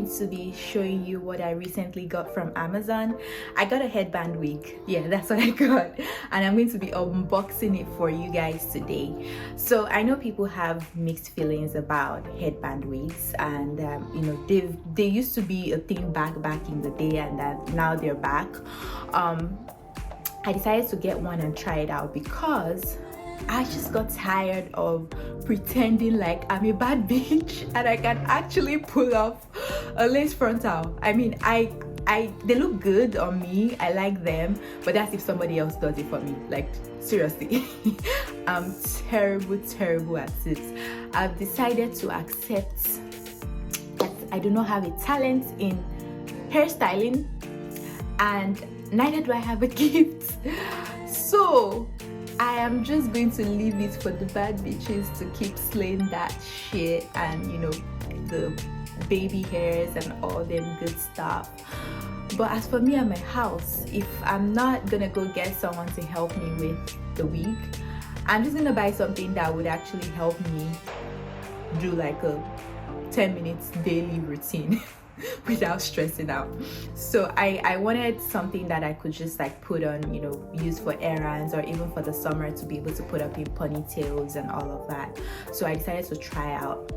going to be showing you what I recently got from Amazon. I got a headband wig. Yeah, that's what I got, and I'm going to be unboxing it for you guys today. So I know people have mixed feelings about headband wigs, and you know, they used to be a thing back in the day, and that now they're back. I decided to get one and try it out because I just got tired of pretending like I'm a bad bitch and I can actually pull off a lace frontal. I mean, they look good on me, I like them, but that's if somebody else does it for me. Like, seriously. I'm terrible at it. I've decided to accept that I do not have a talent in hairstyling, and neither do I have a gift. So I am just going to leave it for the bad bitches to keep slaying that shit, and you know, the baby hairs and all them good stuff. But as for me and my house, if I'm not gonna go get someone to help me with the wig, I'm just gonna buy something that would actually help me do like a 10 minutes daily routine without stressing out. So I wanted something that I could just like put on, you know, use for errands, or even for the summer to be able to put up in ponytails and all of that. So I decided to try out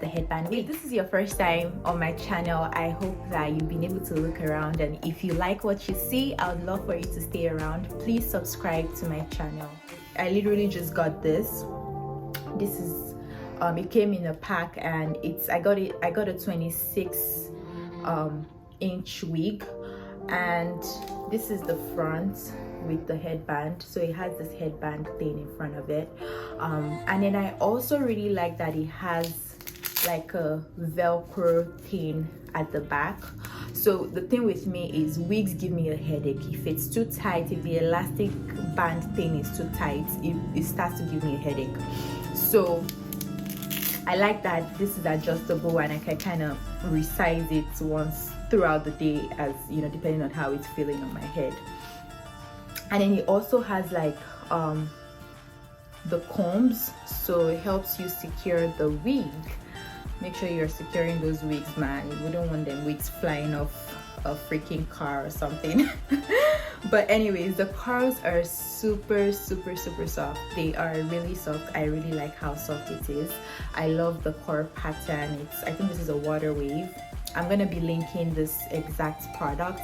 the headband wig. If this is your first time on my channel, I hope that you've been able to look around, and if you like what you see, I would love for you to stay around. Please subscribe to my channel. I literally just got this. This is it came in a pack, and I got a 26 inch wig, and this is the front with the headband. So it has this headband thing in front of it, and then I also really like that it has like a velcro thing at the back. So the thing with me is wigs give me a headache. If it's too tight, if the elastic band thing is too tight, it starts to give me a headache. So I like that this is adjustable, and I can kind of resize it once throughout the day, as you know, depending on how it's feeling on my head. And then it also has like the combs, so it helps you secure the wig. Make sure you're securing those wigs, man. You wouldn't want them wigs flying off a freaking car or something. But anyways, the curls are super soft. They are really soft. I really like how soft it is. I love the curl pattern. I think this is a water wave. I'm gonna be linking this exact product.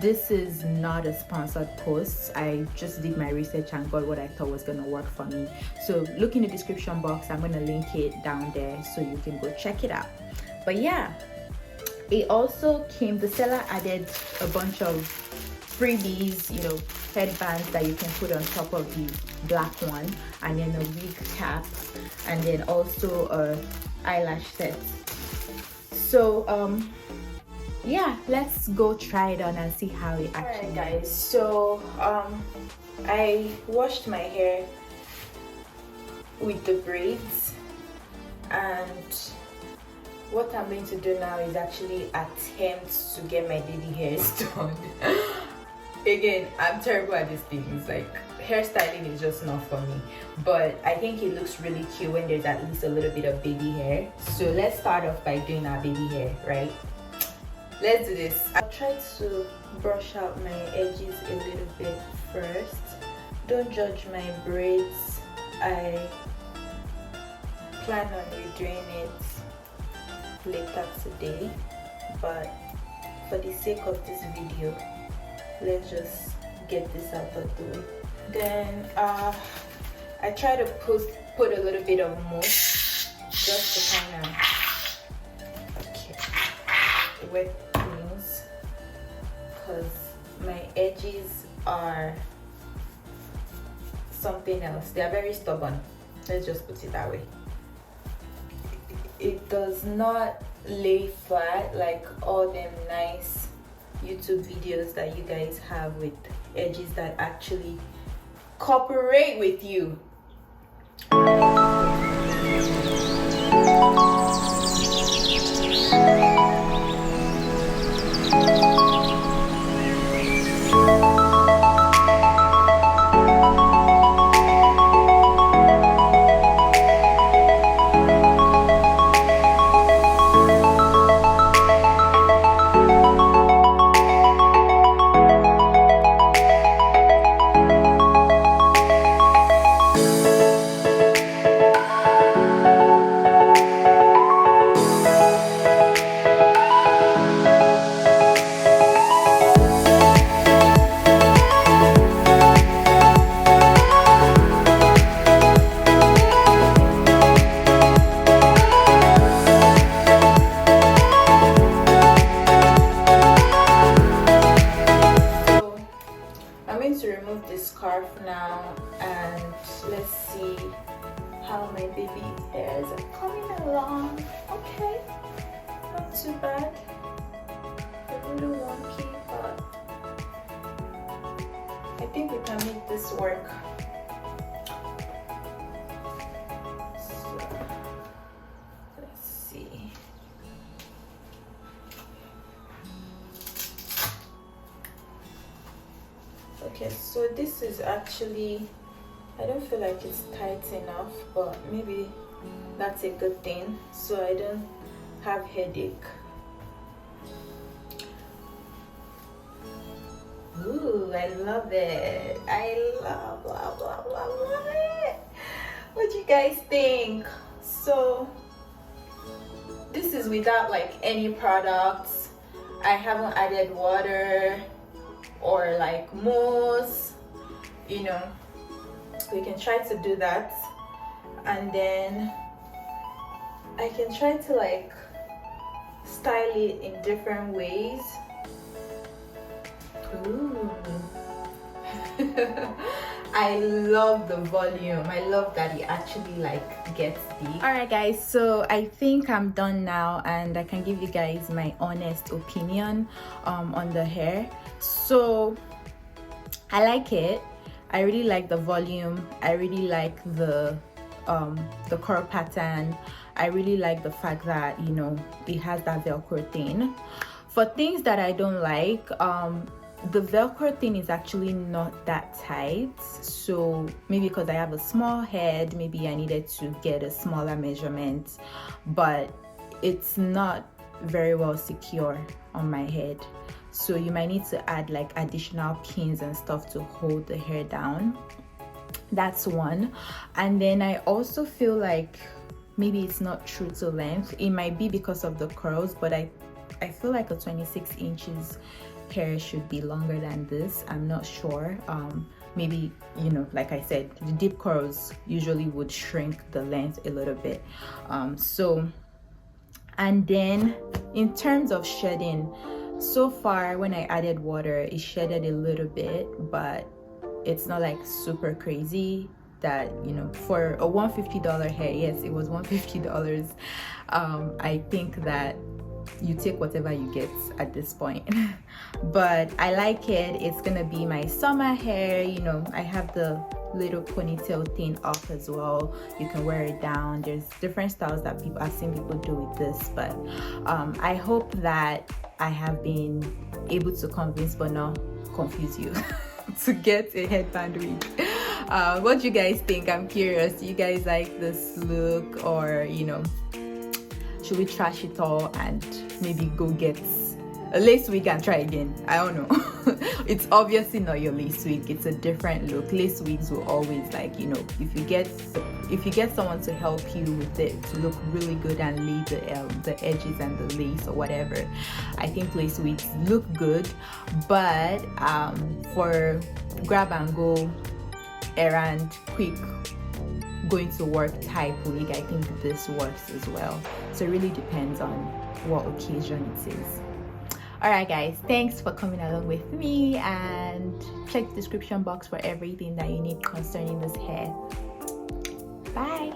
This is not a sponsored post. I just did my research and got what I thought was gonna work for me. So look in the description box. I'm gonna link it down there so you can go check it out. But yeah, it also came, the seller added a bunch of freebies, you know, headbands that you can put on top of the black one, and then a wig cap, and then also a eyelash set. So yeah, let's go try it on and see how it actually is. Guys, so I washed my hair with the braids, and what I'm going to do now is actually attempt to get my baby hairs done. Again, I'm terrible at these things. Like, hairstyling is just not for me, but I think it looks really cute when there's at least a little bit of baby hair. So let's start off by doing our baby hair, right? Let's do this. I'll try to brush out my edges a little bit first. Don't judge my braids. I plan on redoing it later today, but for the sake of this video, let's just get this out of the way. Then I try to put a little bit of mousse just to kind of wet things, because my edges are something else. They are very stubborn, let's just put it that way. It does not lay flat like all them nice YouTube videos that you guys have with edges that actually cooperate with you. going to remove this scarf now, and let's see how my baby hairs are coming along. Okay, not too bad. A little wonky, but I think we can make this work. So let's see. Okay, so this is actually, I don't feel like it's tight enough, but maybe that's a good thing, so I don't have headache. Ooh, I love it. I love it. What do you guys think? So this is without like any products. I haven't added water or like mousse, you know. We can try to do that, and then I can try to like style it in different ways. Ooh. I love the volume. I love that it actually like gets deep. All right guys, so I think I'm done now, and I can give you guys my honest opinion on the hair. So I like it. I really like the volume. I really like the curl pattern. I really like the fact that, you know, it has that Velcro thing. For things that I don't like, the Velcro thing is actually not that tight. So maybe because I have a small head, maybe I needed to get a smaller measurement, but it's not very well secure on my head. So you might need to add like additional pins and stuff to hold the hair down. That's one. And then I also feel like maybe it's not true to length. It might be because of the curls, but I feel like a 26 inches hair should be longer than this. I'm not sure. Maybe, you know, like I said, the deep curls usually would shrink the length a little bit. And then in terms of shedding, so far when I added water, it shedded a little bit, but it's not like super crazy that, you know, for a $150 hair, yes, it was $150. I think that you take whatever you get at this point. But I like it. It's gonna be my summer hair. You know, I have the little ponytail thing up as well. You can wear it down. There's different styles that I've seen people do with this, but I hope that I have been able to convince but not confuse you to get a headband wig. What do you guys think? I'm curious. Do you guys like this look, or, you know, should we trash it all and maybe go get a lace wig and try again? I don't know. It's obviously not your lace wig. It's a different look. Lace wigs will always, like, you know, if you get someone to help you with it to look really good and lay the edges and the lace or whatever, I think lace wigs look good. But for grab and go, errand, quick, going to work type wig, I think this works as well. So it really depends on what occasion it is. All right guys, thanks for coming along with me, and check the description box for everything that you need concerning this hair. Bye.